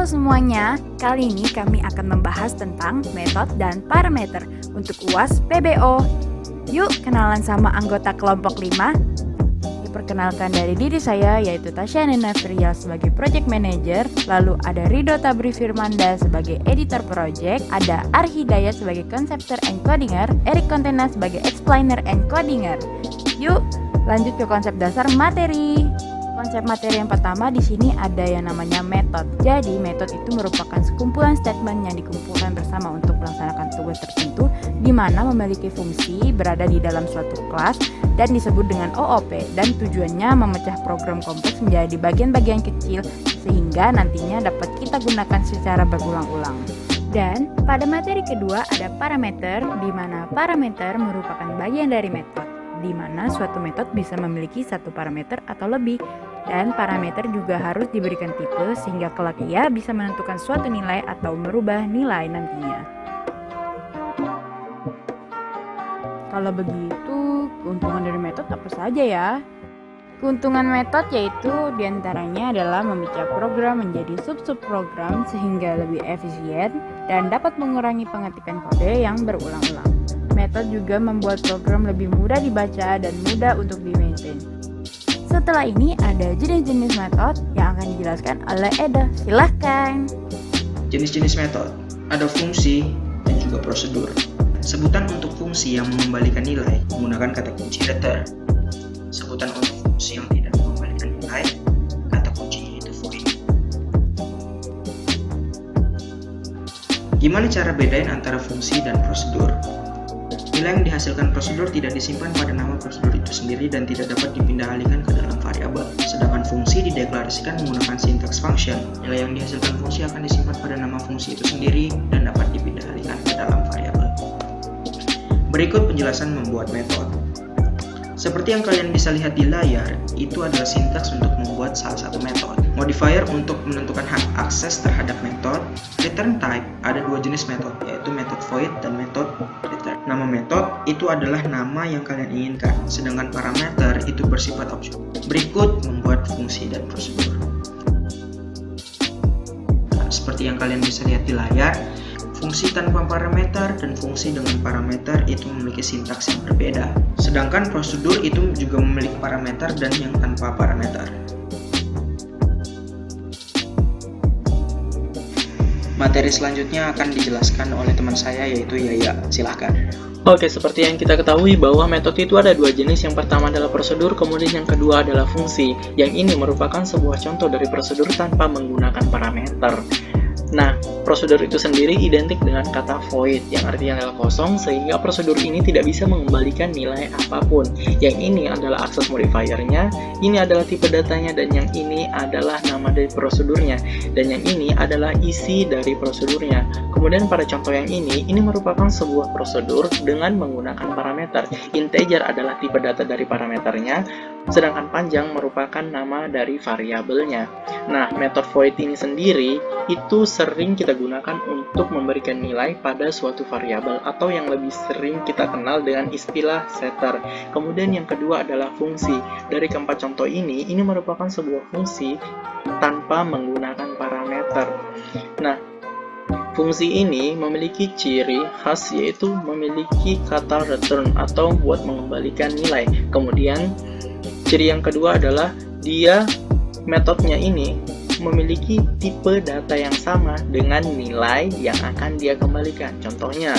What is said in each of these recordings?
Halo semuanya, kali ini kami akan membahas tentang metode dan parameter untuk UAS PBO. Yuk kenalan sama anggota kelompok 5. Diperkenalkan dari diri saya, yaitu Tasya Nena Firya sebagai Project Manager, lalu ada Rido Tabri Firmanda sebagai Editor Project, ada Arhi Dayat sebagai Conceptor and Codinger, Erik Kontena sebagai Explainer and Codinger. Yuk lanjut ke konsep dasar materi. Konsep materi yang pertama di sini ada yang namanya metode. Jadi metode itu merupakan sekumpulan statement yang dikumpulkan bersama untuk melaksanakan tugas tertentu di mana memiliki fungsi berada di dalam suatu kelas dan disebut dengan OOP, dan tujuannya memecah program kompleks menjadi bagian-bagian kecil sehingga nantinya dapat kita gunakan secara berulang-ulang. Dan pada materi kedua ada parameter, di mana parameter merupakan bagian dari metode, di mana suatu metode bisa memiliki satu parameter atau lebih, dan parameter juga harus diberikan tipe sehingga kelak ia bisa menentukan suatu nilai atau merubah nilai nantinya. Kalau begitu, keuntungan dari metode apa saja ya? Keuntungan metode yaitu diantaranya adalah memecah program menjadi sub-sub program sehingga lebih efisien dan dapat mengurangi pengetikan kode yang berulang-ulang. Metode juga membuat program lebih mudah dibaca dan mudah untuk di-maintain. Setelah ini ada jenis-jenis metode yang akan dijelaskan oleh Edo. Silahkan. Jenis-jenis metode ada fungsi dan juga prosedur. Sebutan untuk fungsi yang mengembalikan nilai menggunakan kata kunci return. Sebutan untuk fungsi yang tidak mengembalikan nilai, kata kuncinya itu void. Gimana cara bedain antara fungsi dan prosedur? Nilai yang dihasilkan prosedur tidak disimpan pada nama prosedur itu sendiri dan tidak dapat dipindah alihkan ke dalam variabel. Sedangkan fungsi dideklarasikan menggunakan syntax function. Nilai yang dihasilkan fungsi akan disimpan pada nama fungsi itu sendiri dan dapat dipindah alihkan ke dalam variabel. Berikut penjelasan membuat metode. Seperti yang kalian bisa lihat di layar, itu adalah sintaks untuk membuat salah satu metode. Modifier untuk menentukan hak akses terhadap metode. Return type ada dua jenis metode, yaitu metode void dan metode return. Nama metode itu adalah nama yang kalian inginkan, sedangkan parameter itu bersifat opsional. Berikut membuat fungsi dan prosedur. Nah, seperti yang kalian bisa lihat di layar, fungsi tanpa parameter dan fungsi dengan parameter itu memiliki sintaks yang berbeda. Sedangkan prosedur itu juga memiliki parameter dan yang tanpa parameter. Materi selanjutnya akan dijelaskan oleh teman saya, yaitu Yaya. Silahkan. Oke, seperti yang kita ketahui bahwa metode itu ada dua jenis. Yang pertama adalah prosedur, kemudian yang kedua adalah fungsi. Yang ini merupakan sebuah contoh dari prosedur tanpa menggunakan parameter. Nah, prosedur itu sendiri identik dengan kata void, yang artinya adalah kosong, sehingga prosedur ini tidak bisa mengembalikan nilai apapun. Yang ini adalah akses modifiernya, ini adalah tipe datanya, dan yang ini adalah nama dari prosedurnya, dan yang ini adalah isi dari prosedurnya. Kemudian pada contoh yang ini merupakan sebuah prosedur dengan menggunakan parameter. Integer adalah tipe data dari parameternya, sedangkan panjang merupakan nama dari variabelnya. Nah, metode void ini sendiri itu sering kita gunakan untuk memberikan nilai pada suatu variabel, atau yang lebih sering kita kenal dengan istilah setter. Kemudian yang kedua adalah fungsi. Dari keempat contoh ini merupakan sebuah fungsi tanpa menggunakan parameter. Nah, fungsi ini memiliki ciri khas, yaitu memiliki kata return atau buat mengembalikan nilai. Kemudian ciri yang kedua adalah metodenya ini memiliki tipe data yang sama dengan nilai yang akan dia kembalikan. Contohnya,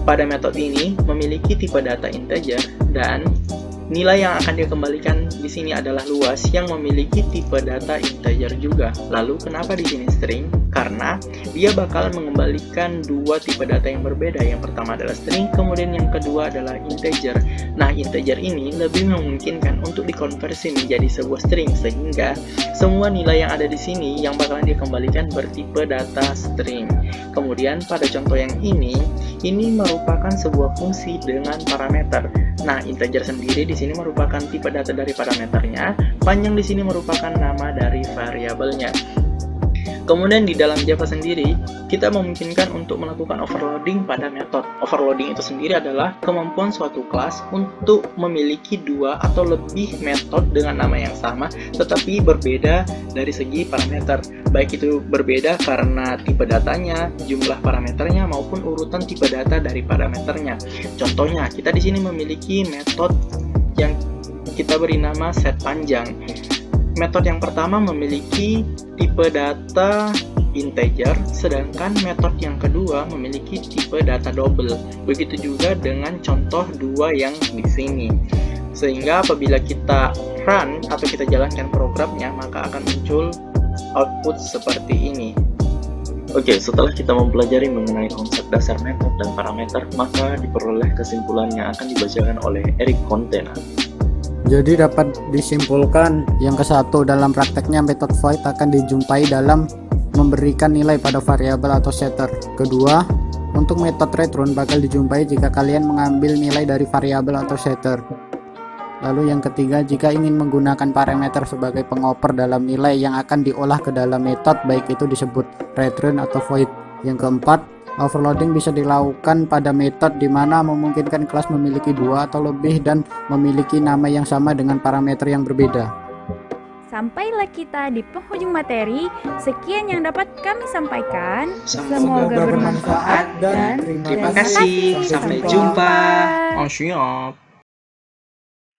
pada metode ini memiliki tipe data integer dan nilai yang akan dia kembalikan di sini adalah luas yang memiliki tipe data integer juga. Lalu kenapa di sini string? Karena dia bakal mengembalikan dua tipe data yang berbeda. Yang pertama adalah string, kemudian yang kedua adalah integer. Nah, integer ini lebih memungkinkan untuk dikonversi menjadi sebuah string, sehingga semua nilai yang ada di sini yang bakalan dia kembalikan bertipe data string. Kemudian pada contoh yang ini merupakan sebuah fungsi dengan parameter. Nah, integer sendiri di sini merupakan tipe data dari parameternya, panjang di sini merupakan nama dari variabelnya. Kemudian di dalam Java sendiri, kita memungkinkan untuk melakukan overloading pada metode. Overloading itu sendiri adalah kemampuan suatu kelas untuk memiliki dua atau lebih metode dengan nama yang sama, tetapi berbeda dari segi parameter. Baik itu berbeda karena tipe datanya, jumlah parameternya, maupun urutan tipe data dari parameternya. Contohnya, kita di sini memiliki metode yang kita beri nama set panjang. Metode yang pertama memiliki tipe data integer, sedangkan metode yang kedua memiliki tipe data double. Begitu juga dengan contoh dua yang di sini. Sehingga apabila kita run atau kita jalankan programnya, maka akan muncul output seperti ini. Oke, setelah kita mempelajari mengenai konsep dasar metode dan parameter, maka diperoleh kesimpulan yang akan dibacakan oleh Eric Contena. Jadi dapat disimpulkan yang ke satu, dalam prakteknya metode void akan dijumpai dalam memberikan nilai pada variabel atau setter. Kedua, untuk metode return bakal dijumpai jika kalian mengambil nilai dari variabel atau setter. Lalu yang ketiga, jika ingin menggunakan parameter sebagai pengoper dalam nilai yang akan diolah ke dalam metode, baik itu disebut return atau void. Yang keempat, overloading bisa dilakukan pada metode di mana memungkinkan kelas memiliki dua atau lebih dan memiliki nama yang sama dengan parameter yang berbeda. Sampailah kita di penghujung materi. Sekian yang dapat kami sampaikan. Semoga bermanfaat dan terima kasih. Sampai jumpa. Oh, siap.